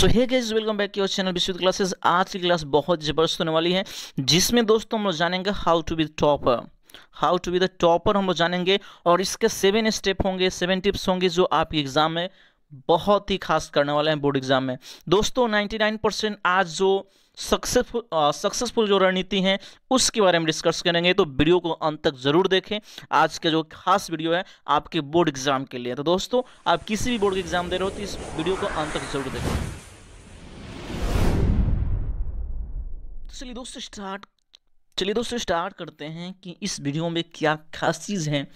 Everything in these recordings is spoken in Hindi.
So hey guys, welcome back to your channel Vishwa classes. आज की क्लास बहुत ज़बरदस्त होने वाली है, जिसमें दोस्तों हम लोग जानेंगे how to be topper. How to be the topper हम लोग जानेंगे, और इसके 7 स्टेप होंगे, 7 टिप्स होंगे जो आपके एग्जाम में बहुत ही खास करने वाले हैं। बोर्ड एग्जाम में दोस्तों 99% आज जो सक्सेसफुल जो रणनीति है उसके बारे में डिस्कस करेंगे, तो वीडियो को अंत तक जरूर देखें। आज का जो खास वीडियो है आपके बोर्ड एग्जाम के लिए, तो दोस्तों आप किसी भी बोर्ड के एग्जाम दे रहे हो तो इस वीडियो को अंत तक जरूर देखें। चलिए दोस्तों स्टार्ट करते हैं कि इस वीडियो में क्या खास चीज़ है।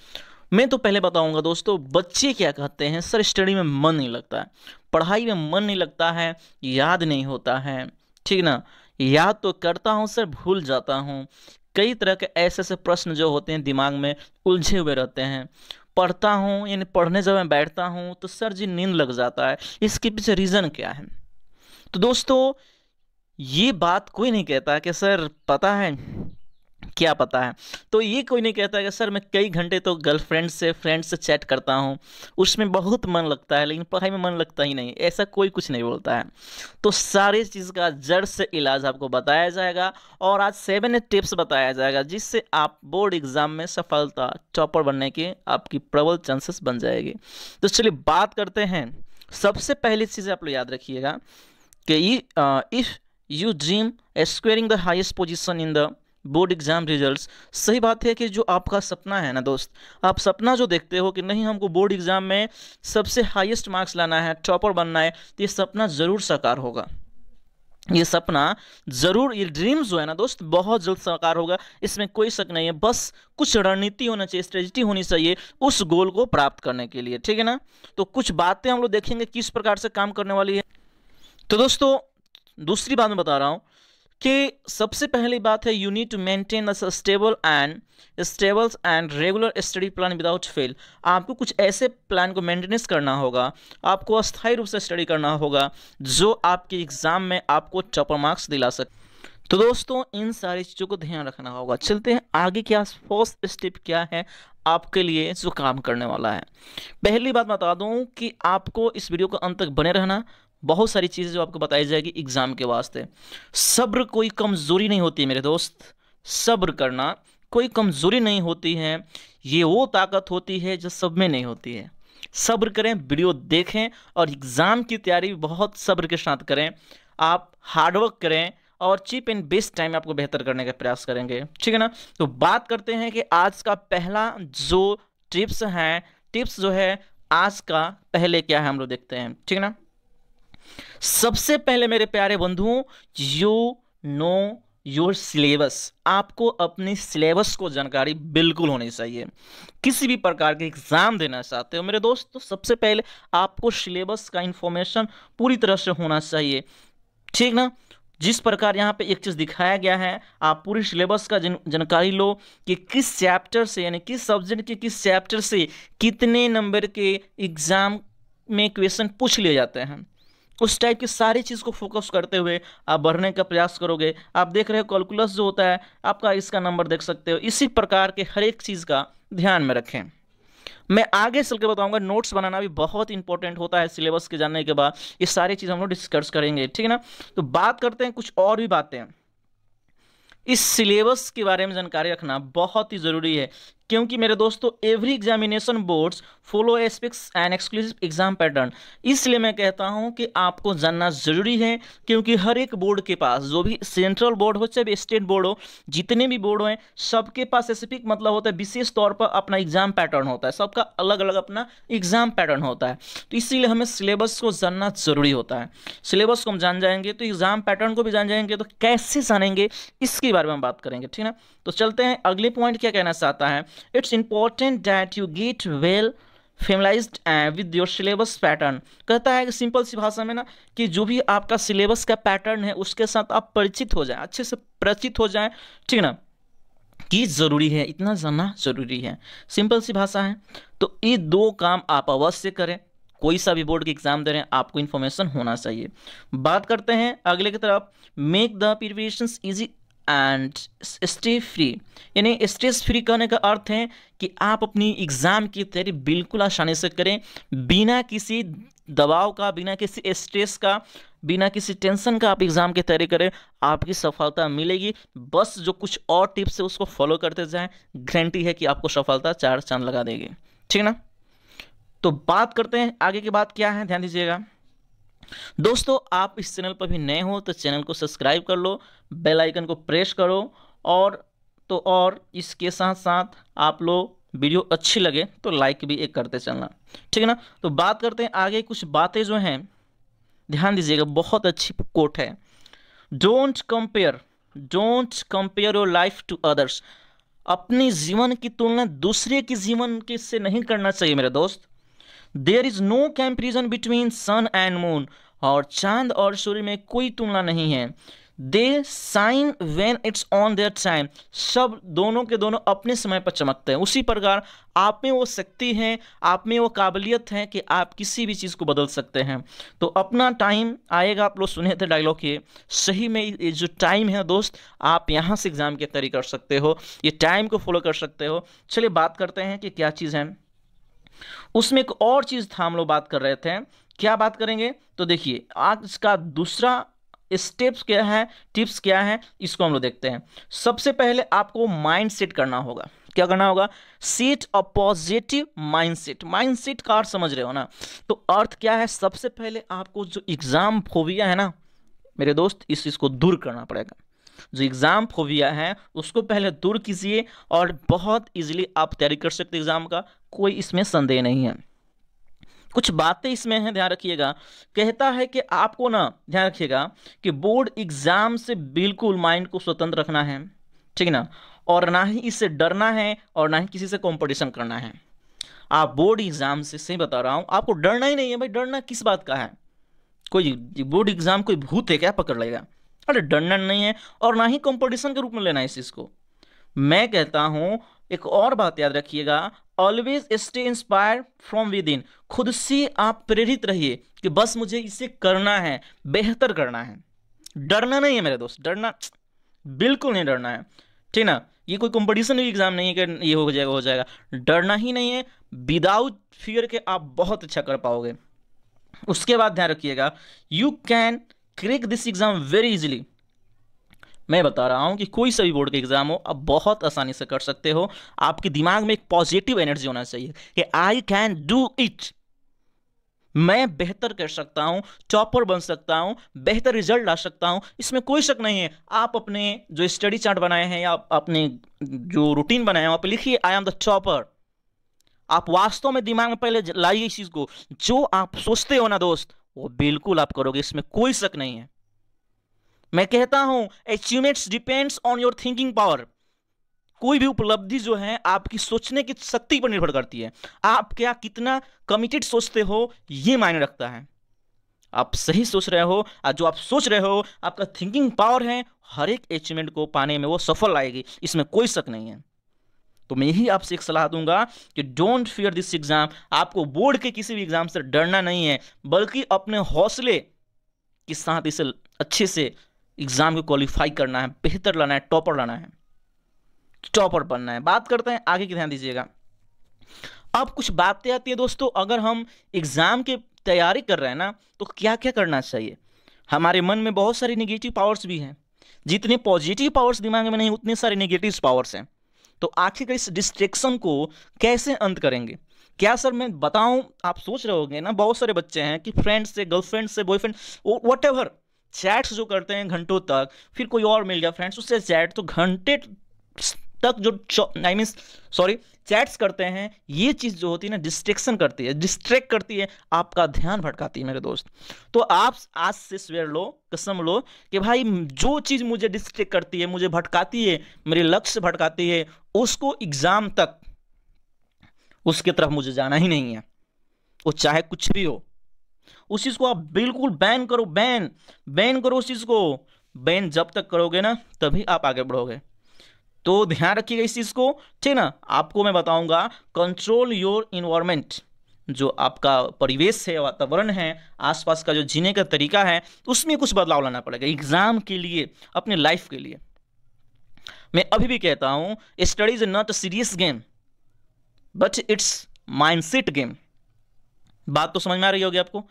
मैं तो पहले बताऊंगा दोस्तों, बच्चे क्या कहते हैं, सर स्टडी में मन नहीं लगता है, पढ़ाई में मन नहीं लगता है, याद नहीं होता है, ठीक ना। याद तो करता हूं सर, भूल जाता हूं। कई तरह के ऐसे ऐसे प्रश्न जो होते हैं दिमाग में उलझे हुए रहते हैं। पढ़ता हूं, यानी पढ़ने जब मैं बैठता हूं तो सर जी नींद लग जाता है। इसके पीछे रीज़न क्या है? तो दोस्तों ये बात कोई नहीं कहता कि सर पता है क्या पता है, तो ये कोई नहीं कहता कि सर मैं कई घंटे तो गर्लफ्रेंड से फ्रेंड से चैट करता हूँ, उसमें बहुत मन लगता है लेकिन पढ़ाई में मन लगता ही नहीं। ऐसा कोई कुछ नहीं बोलता है। तो सारी चीज़ का जड़ से इलाज आपको बताया जाएगा, और आज 7 टिप्स बताया जाएगा जिससे आप बोर्ड एग्जाम में सफलता टॉपर बनने के आपकी प्रबल चांसेस बन जाएगी। तो चलिए बात करते हैं। सबसे पहली चीज़ आप लोग याद रखिएगा कि if you dream squaring the highest position in the board exam results, सही बात है कि जो आपका सपना है ना दोस्त, आप सपना जो देखते हो कि नहीं हमको बोर्ड एग्जाम में सबसे हाईएस्ट मार्क्स लाना है, टॉपर बनना है, तो ये सपना ज़रूर साकार होगा। ये सपना ज़रूर, ये ड्रीम जो है ना दोस्त, बहुत जल्द साकार होगा, इसमें कोई शक नहीं है। बस कुछ रणनीति होना चाहिए, स्ट्रेटजी होनी चाहिए उस गोल को प्राप्त करने के लिए, ठीक है ना। तो कुछ बातें हम लोग देखेंगे किस प्रकार से काम करने वाली है। तो दोस्तों दूसरी बात मैं बता रहा हूँ कि सबसे पहली बात है, you need to maintain a stable and regular study plan without fail. आपको कुछ ऐसे प्लान को मेंटेनेंस करना होगा, आपको अस्थायी रूप से स्टडी करना होगा जो आपके एग्जाम में आपको टॉपर मार्क्स दिला सके। तो दोस्तों इन सारी चीज़ों को ध्यान रखना होगा। चलते हैं आगे, क्या फर्स्ट स्टेप क्या है आपके लिए जो काम करने वाला है। पहली बात बता दूं कि आपको इस वीडियो को अंत तक बने रहना। बहुत सारी चीज़ें जो आपको बताई जाएगी एग्जाम के वास्ते। सब्र कोई कमज़ोरी नहीं होती है मेरे दोस्त, सब्र करना कोई कमज़ोरी नहीं होती है, ये वो ताकत होती है जो सब में नहीं होती है। सब्र करें, वीडियो देखें, और एग्ज़ाम की तैयारी बहुत सब्र के साथ करें। आप हार्डवर्क करें और चीप एंड बेस्ट टाइम आपको बेहतर करने का प्रयास करेंगे, ठीक है ना। तो बात करते हैं कि आज का पहला जो टिप्स है, टिप्स जो है आज का पहले क्या है हम लोग देखते हैं, ठीक है ना। सबसे पहले मेरे प्यारे बंधुओं, यू नो योर सिलेबस। आपको अपनी सिलेबस को जानकारी बिल्कुल होनी चाहिए। किसी भी प्रकार के एग्जाम देना चाहते हो मेरे दोस्त, तो सबसे पहले आपको सिलेबस का इंफॉर्मेशन पूरी तरह से होना चाहिए, ठीक ना। जिस प्रकार यहाँ पे एक चीज़ दिखाया गया है, आप पूरी सिलेबस का जानकारी लो कि किस चैप्टर से, यानी किस सब्जेक्ट के किस चैप्टर से कितने नंबर के एग्जाम में क्वेश्चन पूछ लिए जाते हैं। उस टाइप की सारी चीज़ को फोकस करते हुए आप बढ़ने का प्रयास करोगे। आप देख रहे हो कैलकुलस जो होता है आपका, इसका नंबर देख सकते हो। इसी प्रकार के हर एक चीज़ का ध्यान में रखें। मैं आगे चल के बताऊंगा, नोट्स बनाना भी बहुत इंपॉर्टेंट होता है। सिलेबस के जानने के बाद ये सारी चीज़ हम लोग डिस्कस करेंगे, ठीक है ना। तो बात करते हैं कुछ और भी बातें। इस सिलेबस के बारे में जानकारी रखना बहुत ही ज़रूरी है, क्योंकि मेरे दोस्तों every examination boards follow a fix and exclusive exam pattern. इसलिए मैं कहता हूं कि आपको जानना ज़रूरी है, क्योंकि हर एक बोर्ड के पास, जो भी सेंट्रल बोर्ड हो चाहे स्टेट बोर्ड हो, जितने भी बोर्ड हैं सबके पास स्पेसिफिक मतलब होता है, विशेष तौर पर अपना एग्जाम पैटर्न होता है। सबका अलग अलग अपना एग्जाम पैटर्न होता है। तो इसीलिए हमें सिलेबस को जानना ज़रूरी होता है। सिलेबस को हम जान जाएंगे तो एग्जाम पैटर्न को भी जान जाएंगे। तो कैसे जानेंगे इसके बारे में हम बात करेंगे, ठीक है ना। तो चलते हैं अगले पॉइंट क्या कहना चाहता है। It's important that you get well familiarized with your syllabus pattern। कहता है कि सिंपल सी भाषा में ना, कि जो भी आपका सिलेबस का पैटर्न है उसके साथ आप परिचित हो जाएं, अच्छे से परिचित हो जाएं, ठीक है ना। कि ज़रूरी है, इतना जानना ज़रूरी है, सिंपल सी भाषा है। तो ये दो काम आप अवश्य करें। कोई सा भी बोर्ड के एग्जाम दे रहे हैं आपको इन्फॉर्मेशन होना चाहिए। बात करते हैं अगले की तरफ। Make the preparations easy and stay free. यानी स्ट्रेस फ्री करने का अर्थ है कि आप अपनी एग्ज़ाम की तैयारी बिल्कुल आसानी से करें, बिना किसी दबाव का, बिना किसी स्ट्रेस का, बिना किसी टेंशन का आप एग्ज़ाम की तैयारी करें, आपकी सफलता मिलेगी। बस जो कुछ और टिप्स है उसको फॉलो करते जाएं, गारंटी है कि आपको सफलता चार चांद लगा देगी। ठीक ना? तो बात करते हैं आगे की बात क्या है, ध्यान दीजिएगा दोस्तों। आप इस चैनल पर भी नए हो तो चैनल को सब्सक्राइब कर लो, बेल आइकन को प्रेस करो, और इसके साथ साथ आप लोग वीडियो अच्छी लगे तो लाइक भी एक करते चलना। ठीक है ना? तो बात करते हैं आगे कुछ बातें जो हैं, ध्यान दीजिएगा, बहुत अच्छी कोट है। Don't compare your life to others. अपने जीवन की तुलना दूसरे के जीवन के से नहीं करना चाहिए मेरे दोस्त। There is no comparison between sun and moon. और चांद और सूर्य में कोई तुलना नहीं है। They shine when it's on their time. सब दोनों के दोनों अपने समय पर चमकते हैं। उसी प्रकार आप में वो शक्ति है, आप में वो काबिलियत है कि आप किसी भी चीज़ को बदल सकते हैं। तो अपना टाइम आएगा। आप लोग सुने थे डायलॉग, ये सही में ये जो टाइम है दोस्त, आप यहाँ से एग्जाम की तैयारी कर सकते हो, ये टाइम को फॉलो कर सकते हो। चलिए बात करते हैं कि क्या चीज़ है। उसमें एक और चीज़ था, हम लोग बात कर रहे थे, क्या बात करेंगे तो देखिए आज का दूसरा स्टेप्स क्या है, टिप्स क्या है, इसको हम लोग देखते हैं। सबसे पहले आपको माइंड सेट करना होगा। क्या करना होगा? Set a positive mindset. Mindset का अर्थ समझ रहे हो ना? तो अर्थ क्या है? सबसे पहले आपको जो एग्जाम फोबिया है ना मेरे दोस्त, इस चीज़ को दूर करना पड़ेगा। जो एग्ज़ाम फोबिया है उसको पहले दूर कीजिए, और बहुत इजीली आप तैयारी कर सकते हैं एग्ज़ाम का, कोई इसमें संदेह नहीं है। कुछ बातें इसमें हैं, ध्यान रखिएगा। कहता है कि आपको ना ध्यान रखिएगा कि बोर्ड एग्जाम से बिल्कुल माइंड को स्वतंत्र रखना है, ठीक ना, और ना ही इससे डरना है और ना ही किसी से कंपटीशन करना है। आप बोर्ड एग्जाम से, सही बता रहा हूं, आपको डरना ही नहीं है भाई। डरना किस बात का है? कोई बोर्ड एग्जाम कोई भूत है क्या पकड़ लेगा? अरे डरना नहीं है, और ना ही कंपटीशन के रूप में लेना है इस चीज को। मैं कहता हूं एक और बात याद रखिएगा, always stay inspire from with in. खुद से आप प्रेरित रहिए कि बस मुझे इसे करना है, बेहतर करना है। डरना नहीं है मेरे दोस्त, डरना बिल्कुल नहीं डरना है, ठीक ना। ये कोई कंपटीशन एग्जाम नहीं है कि ये हो जाएगा हो जाएगा। डरना ही नहीं है। विदाउट फियर के आप बहुत अच्छा कर पाओगे। उसके बाद ध्यान रखिएगा, you can crack this exam very easily. मैं बता रहा हूं कि कोई सा भी बोर्ड का एग्जाम हो आप बहुत आसानी से कर सकते हो। आपके दिमाग में एक पॉजिटिव एनर्जी होना चाहिए कि आई कैन डू इट, मैं बेहतर कर सकता हूं, टॉपर बन सकता हूं, बेहतर रिजल्ट ला सकता हूं। इसमें कोई शक नहीं है। आप अपने जो स्टडी चार्ट बनाए हैं या अपने जो रूटीन बनाए हैं वहां पर लिखिए आई एम द टॉपर। आप वास्तव में दिमाग में पहले लाइए इस चीज को, जो आप सोचते हो ना दोस्त वो बिल्कुल आप करोगे, इसमें कोई शक नहीं है। मैं कहता हूं achievements depends on your thinking power. कोई भी उपलब्धि जो है आपकी सोचने की शक्ति पर निर्भर करती है। आप क्या कितना कमिटेड सोचते हो ये मायने रखता है। आप सही सोच रहे हो, जो आप सोच रहे हो, आपका थिंकिंग पावर है, हर एक अचीवमेंट को पाने में वो सफल आएगी, इसमें कोई शक नहीं है। तो मैं यही आपसे एक सलाह दूंगा कि डोंट फियर दिस एग्जाम। आपको बोर्ड के किसी भी एग्जाम से डरना नहीं है, बल्कि अपने हौसले के साथ इसे अच्छे से एग्जाम को क्वालिफाई करना है, बेहतर लाना है, टॉपर लाना है, टॉपर बनना है। बात करते हैं आगे की, ध्यान दीजिएगा। अब कुछ बातें आती है दोस्तों, अगर हम एग्जाम की तैयारी कर रहे हैं ना तो क्या क्या करना चाहिए। हमारे मन में बहुत सारी नेगेटिव पावर्स भी हैं। जितने पॉजिटिव पावर्स दिमाग में नहीं उतने सारे नेगेटिव पावर्स हैं। तो आखिर इस डिस्ट्रैक्शन को कैसे अंत करेंगे? क्या सर मैं बताऊं? आप सोच रहे होंगे ना, बहुत सारे बच्चे हैं कि फ्रेंड से, गर्लफ्रेंड से, बॉयफ्रेंड, व्हाटएवर चैट्स जो करते हैं घंटों तक, फिर कोई और मिल गया फ्रेंड्स उससे चैट, तो घंटे तक जो चैट्स करते हैं, ये चीज़ जो होती है ना डिस्ट्रैक्शन करती है, डिस्ट्रैक्ट करती है, आपका ध्यान भटकाती है मेरे दोस्त। तो आप आज से स्वेर लो, कसम लो कि भाई जो चीज़ मुझे डिस्ट्रैक्ट करती है, मुझे भटकाती है, मेरे लक्ष्य से भटकाती है, उसको एग्जाम तक उसके तरफ मुझे जाना ही नहीं है, वो चाहे कुछ भी हो। उस चीज़ को आप बिल्कुल बैन करो, बैन करो उस चीज़ को। बैन जब तक करोगे ना तभी आप आगे बढ़ोगे। तो ध्यान रखिएगा इस चीज़ को, ठीक ना। आपको मैं बताऊंगा कंट्रोल योर इन्वायरमेंट। जो आपका परिवेश है, वातावरण है, आसपास का जो जीने का तरीका है, उसमें कुछ बदलाव लाना पड़ेगा एग्जाम के लिए, अपने लाइफ के लिए। मैं अभी भी कहता हूं, study is not a serious game but it's mindset game. बात तो समझ में आ रही होगी आपको।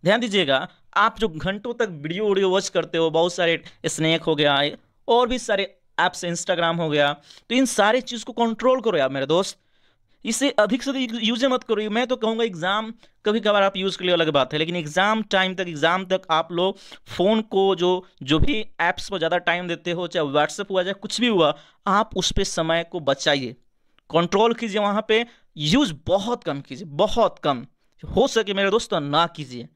ध्यान दीजिएगा, आप जो घंटों तक वीडियो वॉच करते हो, बहुत सारे स्नैक हो गया और भी सारे ऐप्स, इंस्टाग्राम हो गया, तो इन सारे चीज़ को कंट्रोल करो यार मेरे दोस्त। इसे अधिक से अधिक यूज मत करो। मैं तो कहूँगा एग्जाम कभी कभार आप यूज़ कर लियो अलग बात है, लेकिन एग्जाम टाइम तक, एग्जाम तक आप लोग फ़ोन को जो भी ऐप्स पर ज़्यादा टाइम देते हो, चाहे व्हाट्सएप हुआ चाहे कुछ भी हुआ, आप उस पर समय को बचाइए, कंट्रोल कीजिए। वहाँ पे यूज़ बहुत कम कीजिए, बहुत कम हो सके मेरे दोस्त ना कीजिए।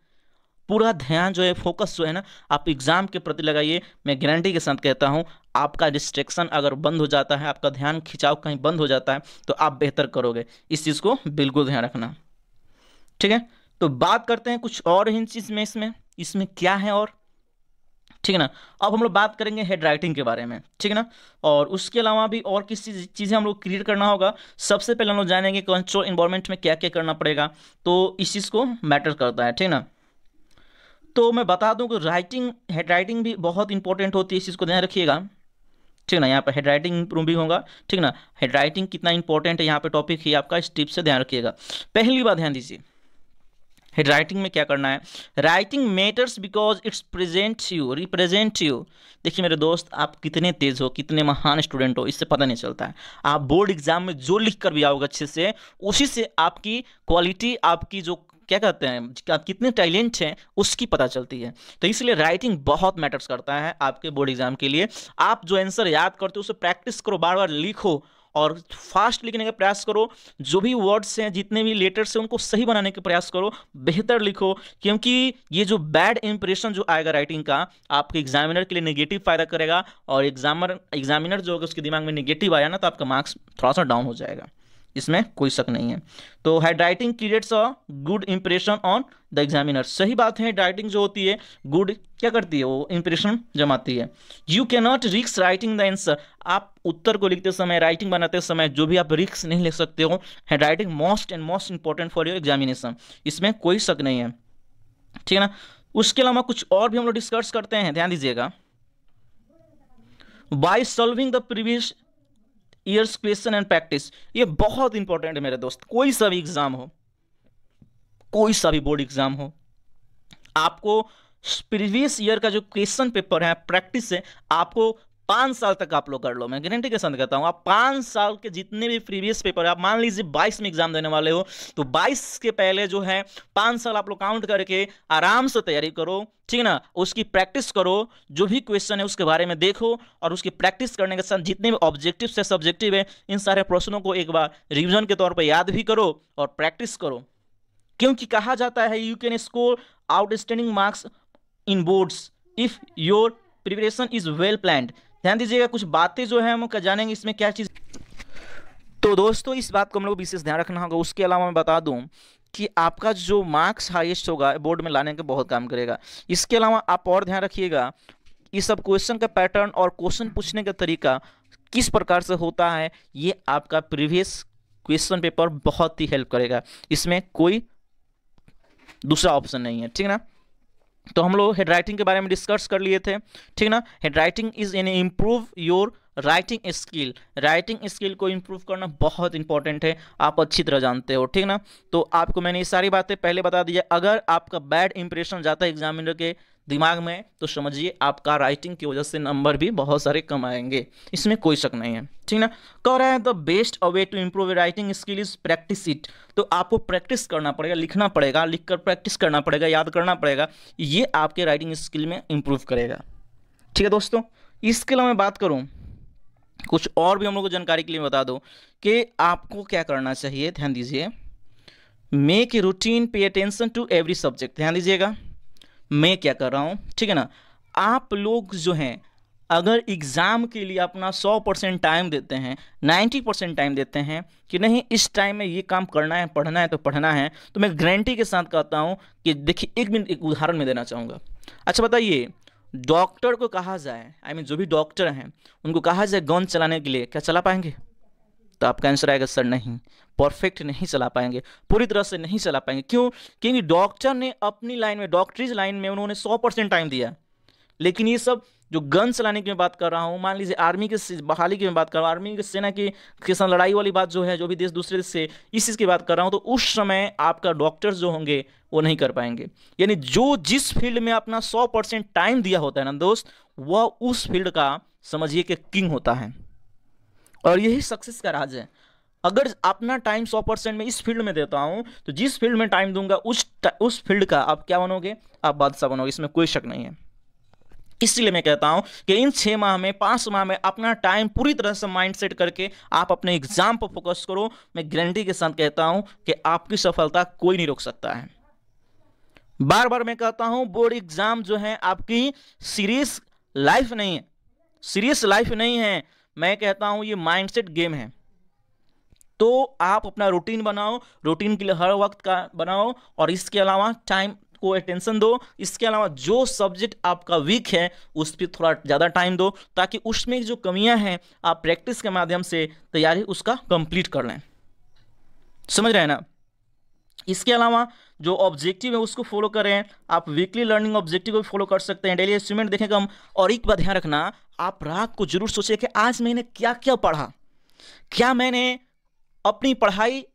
पूरा ध्यान जो है, फोकस जो है ना, आप एग्जाम के प्रति लगाइए। मैं गारंटी के साथ कहता हूं, आपका डिस्ट्रैक्शन अगर बंद हो जाता है, आपका ध्यान खिंचाव कहीं बंद हो जाता है, तो आप बेहतर करोगे। इस चीज़ को बिल्कुल ध्यान रखना, ठीक है। तो बात करते हैं कुछ और इन चीज़ में, इसमें क्या है और, ठीक है ना। अब हम लोग बात करेंगे हेड राइटिंग के बारे में, ठीक है ना। और उसके अलावा भी और किस चीज़ें हम लोग क्रिएट करना होगा। सबसे पहले हम लोग जानेंगे कंट्रोल इन्वायरमेंट में क्या क्या करना पड़ेगा, तो इस चीज़ को मैटर करता है, ठीक है ना। तो मैं बता दूं कि हेड राइटिंग भी बहुत इंपॉर्टेंट होती है, इस चीज़ को ध्यान रखिएगा, ठीक है ना। यहाँ पर हेड राइटिंग इंप्रूव भी होगा, ठीक है ना। हेड राइटिंग कितना इंपॉर्टेंट है यहाँ पे टॉपिक है आपका, इस टिप से ध्यान रखिएगा। पहली बात ध्यान दीजिए, हेड राइटिंग में क्या करना है। Writing matters because it's represent you. देखिए मेरे दोस्त, आप कितने तेज हो, कितने महान स्टूडेंट हो, इससे पता नहीं चलता है। आप बोर्ड एग्जाम में जो लिख कर भी आओगे अच्छे से, उसी से आपकी क्वालिटी, आपकी जो क्या कहते हैं, आप कितने टैलेंट हैं, उसकी पता चलती है। तो इसलिए राइटिंग बहुत मैटर्स करता है आपके बोर्ड एग्जाम के लिए। आप जो आंसर याद करते हो उसे प्रैक्टिस करो, बार बार लिखो और फास्ट लिखने का प्रयास करो। जो भी वर्ड्स हैं, जितने भी लेटर्स हैं, उनको सही बनाने का प्रयास करो, बेहतर लिखो। क्योंकि ये जो बैड इंप्रेशन जो आएगा राइटिंग का, आपके एग्जामिनर के लिए नेगेटिव फायदा करेगा। और एग्जामिनर जो होगा उसके दिमाग में नेगेटिव आया ना, तो आपका मार्क्स थोड़ा सा डाउन हो जाएगा, इसमें कोई शक नहीं है। तो head writing creates a good impression on the examiner. सही बात है, हेड राइटिंग जो होती है गुड क्या करती है, वो इंप्रेशन जमाती है। यू कैन नॉट रिक्स राइटिंग द आंसर। आप उत्तर को लिखते समय, राइटिंग बनाते समय जो भी आप रिक्स नहीं ले सकते हो। Head writing most important for your examination, इसमें कोई शक नहीं है, ठीक है ना। उसके अलावा कुछ और भी हम लोग डिस्कस करते हैं, ध्यान दीजिएगा। By solving the previous years question and practice, ये बहुत इंपॉर्टेंट है मेरे दोस्त। कोई सा भी एग्जाम हो, कोई सा भी बोर्ड एग्जाम हो, आपको प्रीवियस ईयर का जो क्वेश्चन पेपर है, प्रैक्टिस है, आपको 5 साल तक आप लोग कर लो। मैं गारंटी के साथ कहता हूं, आप 5 साल के जितने भी प्रीवियस पेपर है, आप मान लीजिए 22 में एग्जाम देने वाले हो, तो 22 के पहले जो है 5 साल आप लोग काउंट करके आराम से तैयारी करो, ठीक है ना। उसकी प्रैक्टिस करो, जो भी क्वेश्चन है उसके बारे में देखो, और उसकी प्रैक्टिस करने के साथ जितने भी ऑब्जेक्टिव से सब्जेक्टिव है, इन सारे प्रश्नों को एक बार रिविजन के तौर पर याद भी करो और प्रैक्टिस करो। क्योंकि कहा जाता है you can score outstanding marks in boards if your preparation is well planned. ध्यान दीजिएगा, कुछ बातें जो है हम जानेंगे इसमें क्या चीज़। तो दोस्तों, इस बात को हम लोग विशेष ध्यान रखना होगा। उसके अलावा मैं बता दूं कि आपका जो मार्क्स हाईएस्ट होगा बोर्ड में लाने का बहुत काम करेगा। इसके अलावा आप और ध्यान रखिएगा, ये सब क्वेश्चन का पैटर्न और क्वेश्चन पूछने का तरीका किस प्रकार से होता है, ये आपका प्रीवियस क्वेश्चन पेपर बहुत ही हेल्प करेगा। इसमें कोई दूसरा ऑप्शन नहीं है, ठीक है ना। तो हम लोग हेड राइटिंग के बारे में डिस्कस कर लिए थे, ठीक है ना। Head writing is an improve your writing skill. Writing skill को इम्प्रूव करना बहुत इंपॉर्टेंट है, आप अच्छी तरह जानते हो, ठीक है ना। तो आपको मैंने ये सारी बातें पहले बता दी है। अगर आपका बैड इंप्रेशन जाता है एग्जामिनर के दिमाग में, तो समझिए आपका राइटिंग की वजह से नंबर भी बहुत सारे कम आएंगे, इसमें कोई शक नहीं है, ठीक ना। कह रहा है the best way to improve writing skill is practice it. तो आपको प्रैक्टिस करना पड़ेगा, लिखना पड़ेगा, लिखकर प्रैक्टिस करना पड़ेगा, याद करना पड़ेगा, ये आपके राइटिंग स्किल में इम्प्रूव करेगा, ठीक है दोस्तों। इसके अलावा मैं बात करूँ, कुछ और भी हम लोग को जानकारी के लिए बता दो कि आपको क्या करना चाहिए। ध्यान दीजिए, make a routine, pay attention to every subject. ध्यान दीजिएगा, मैं क्या कर रहा हूँ, ठीक है ना। आप लोग जो हैं, अगर एग्ज़ाम के लिए अपना 100% टाइम देते हैं, 90% टाइम देते हैं कि नहीं इस टाइम में ये काम करना है, पढ़ना है तो पढ़ना है, तो मैं गारंटी के साथ कहता हूँ कि देखिए, एक मिनट एक उदाहरण में देना चाहूँगा। अच्छा बताइए, डॉक्टर को कहा जाए, जो भी डॉक्टर हैं उनको कहा जाए गन चलाने के लिए, क्या चला पाएंगे? तो आपका आंसर आएगा सर नहीं, परफेक्ट नहीं चला पाएंगे, पूरी तरह से नहीं चला पाएंगे। क्यों? क्योंकि डॉक्टर ने अपनी लाइन में, डॉक्टरीज लाइन में उन्होंने 100% टाइम दिया, लेकिन ये सब जो गन चलाने की मैं बात कर रहा हूँ, मान लीजिए आर्मी के बहाली की मैं बात कर रहा हूँ, आर्मी की सेना के साथ लड़ाई वाली बात जो है, जो भी देश दूसरे देश से इस चीज़ की बात कर रहा हूँ, तो उस समय आपका डॉक्टर्स जो होंगे वो नहीं कर पाएंगे। यानी जो जिस फील्ड में अपना 100% टाइम दिया होता है ना दोस्त, वह उस फील्ड का समझिए कि किंग होता है। और यही सक्सेस का राज है। अगर अपना टाइम 100% में इस फील्ड में देता हूं, तो जिस फील्ड में टाइम दूंगा उस फील्ड का आप क्या बनोगे, आप बादशाह बनोगे, इसमें कोई शक नहीं है। इसलिए मैं कहता हूं कि इन 6 माह में 5 माह में अपना टाइम पूरी तरह से माइंड सेट करके आप अपने एग्जाम पर फोकस करो। मैं गारंटी के साथ कहता हूं कि आपकी सफलता कोई नहीं रोक सकता है। बार बार मैं कहता हूं, बोर्ड एग्जाम जो है आपकी सीरियस लाइफ नहीं है, सीरियस लाइफ नहीं है। मैं कहता हूं ये माइंडसेट गेम है। तो आप अपना रूटीन बनाओ, रूटीन के लिए हर वक्त का बनाओ, और इसके अलावा टाइम को अटेंशन दो। इसके अलावा जो सब्जेक्ट आपका वीक है उस पर थोड़ा ज़्यादा टाइम दो, ताकि उसमें जो कमियां हैं आप प्रैक्टिस के माध्यम से तैयारी उसका कंप्लीट कर लें। समझ रहे हैं ना। इसके अलावा जो ऑब्जेक्टिव है उसको फॉलो करें। आप वीकली लर्निंग ऑब्जेक्टिव को फॉलो कर सकते हैं, डेली अचीवमेंट देखें कम। और एक बात ध्यान रखना, आप रात को जरूर सोचिए कि आज मैंने क्या क्या पढ़ा, क्या मैंने अपनी पढ़ाई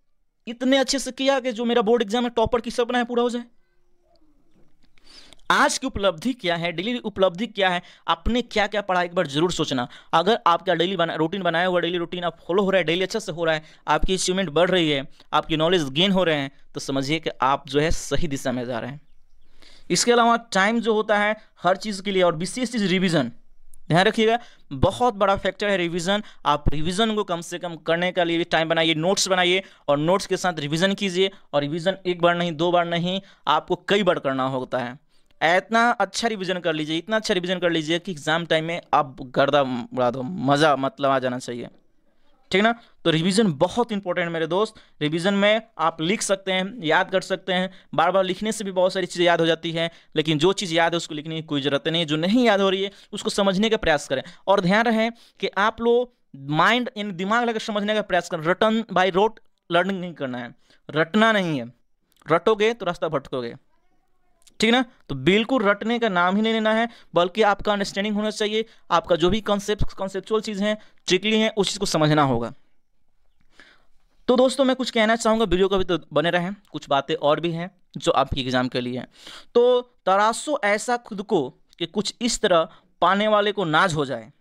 इतने अच्छे से किया कि जो मेरा बोर्ड एग्जाम में टॉपर की सपना है पूरा हो जाए। आज की उपलब्धि क्या है, डेली उपलब्धि क्या है, आपने क्या क्या पढ़ा, एक बार जरूर सोचना। अगर आपका डेली रूटीन बनाया हुआ, डेली रूटीन आप फॉलो हो रहा है, डेली अच्छा से हो रहा है, आपकी अचीवमेंट बढ़ रही है, आपकी नॉलेज गेन हो रहे हैं, तो समझिए कि आप जो है सही दिशा में जा रहे हैं। इसके अलावा टाइम जो होता है हर चीज़ के लिए, और विशेष चीज़ रिविजन, ध्यान रखिएगा, बहुत बड़ा फैक्टर है रिवीजन। आप रिवीजन को कम से कम करने के लिए टाइम बनाइए, नोट्स बनाइए, और नोट्स के साथ रिवीजन कीजिए। और रिवीजन एक बार नहीं, 2 बार नहीं, आपको कई बार करना होता है। इतना अच्छा रिवीजन कर लीजिए, इतना अच्छा रिवीजन कर लीजिए कि एग्जाम टाइम में आप गर्दा उड़ा दो, मज़ा मतलब आ जाना चाहिए, ठीक ना। तो रिवीजन बहुत इंपॉर्टेंट है मेरे दोस्त। रिवीजन में आप लिख सकते हैं, याद कर सकते हैं। बार बार लिखने से भी बहुत सारी चीज़ें याद हो जाती है, लेकिन जो चीज़ याद है उसको लिखने की कोई ज़रूरत नहीं है। जो नहीं याद हो रही है उसको समझने का प्रयास करें। और ध्यान रहे कि आप लोग माइंड इन दिमाग लगा समझने का प्रयास करें। रटन बाय रोट लर्निंग नहीं करना है, रटना नहीं है। रटोगे तो रास्ता भटकोगे, ठीक ना। तो बिल्कुल रटने का नाम ही नहीं लेना है, बल्कि आपका अंडरस्टैंडिंग होना चाहिए। आपका जो भी कॉन्सेप्चुअल चीज़ है, ट्रिकली है, उस चीज़ को समझना होगा। तो दोस्तों मैं कुछ कहना चाहूँगा, वीडियो का भी तो बने रहें, कुछ बातें और भी हैं जो आपके एग्जाम के लिए हैं। तो तराशो ऐसा खुद को कि कुछ इस तरह पाने वाले को नाज हो जाए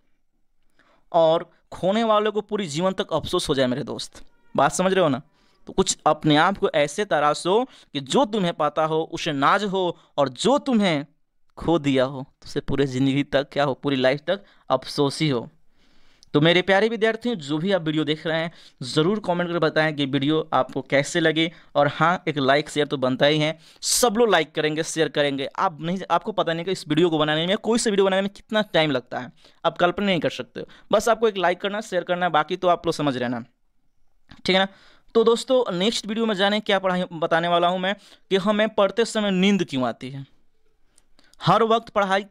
और खोने वाले को पूरी जीवन तक अफसोस हो जाए। मेरे दोस्त बात समझ रहे हो ना। तो कुछ अपने आप को ऐसे तराशो कि जो तुम्हें पाता हो उसे नाज हो, और जो तुम्हें खो दिया हो तो उसे पूरी ज़िंदगी तक क्या हो, पूरी लाइफ तक अफसोस ही हो। तो मेरे प्यारे विद्यार्थी, जो भी आप वीडियो देख रहे हैं, ज़रूर कमेंट करके बताएं कि वीडियो आपको कैसे लगे। और हाँ, एक लाइक शेयर तो बनता ही है, सब लोग लाइक करेंगे, शेयर करेंगे। आप नहीं, आपको पता नहीं कि इस वीडियो को बनाने में, कोई सा वीडियो बनाने में कितना टाइम लगता है, आप कल्पना नहीं कर सकते हो। बस आपको एक लाइक करना, शेयर करना, बाकी तो आप लोग समझ रहे ना, ठीक है ना। तो दोस्तों नेक्स्ट वीडियो में जाने क्या पढ़ाई बताने वाला हूँ मैं, कि हमें पढ़ते समय नींद क्यों आती है। हर वक्त पढ़ाई,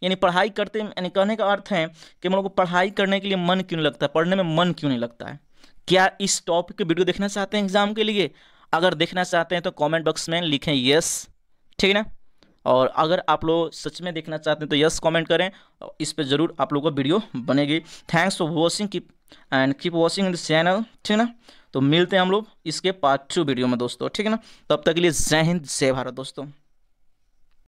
यानी पढ़ाई करते, यानी कहने का अर्थ है कि हम लोग को पढ़ाई करने के लिए मन क्यों नहीं लगता है, पढ़ने में मन क्यों नहीं लगता है। क्या इस टॉपिक पे वीडियो देखना चाहते हैं एग्जाम के लिए? अगर देखना चाहते हैं तो कमेंट बॉक्स में लिखें यस, ठीक है ना। और अगर आप लोग सच में देखना चाहते हैं तो यस कमेंट करें, इस पर जरूर आप लोगों को वीडियो बनेगी। Thanks for watching, keep watching this channel, ठीक है ना। तो मिलते हैं हम लोग इसके पार्ट 2 वीडियो में दोस्तों, ठीक है ना। तब तक के लिए जय हिंद, जय भारत दोस्तों।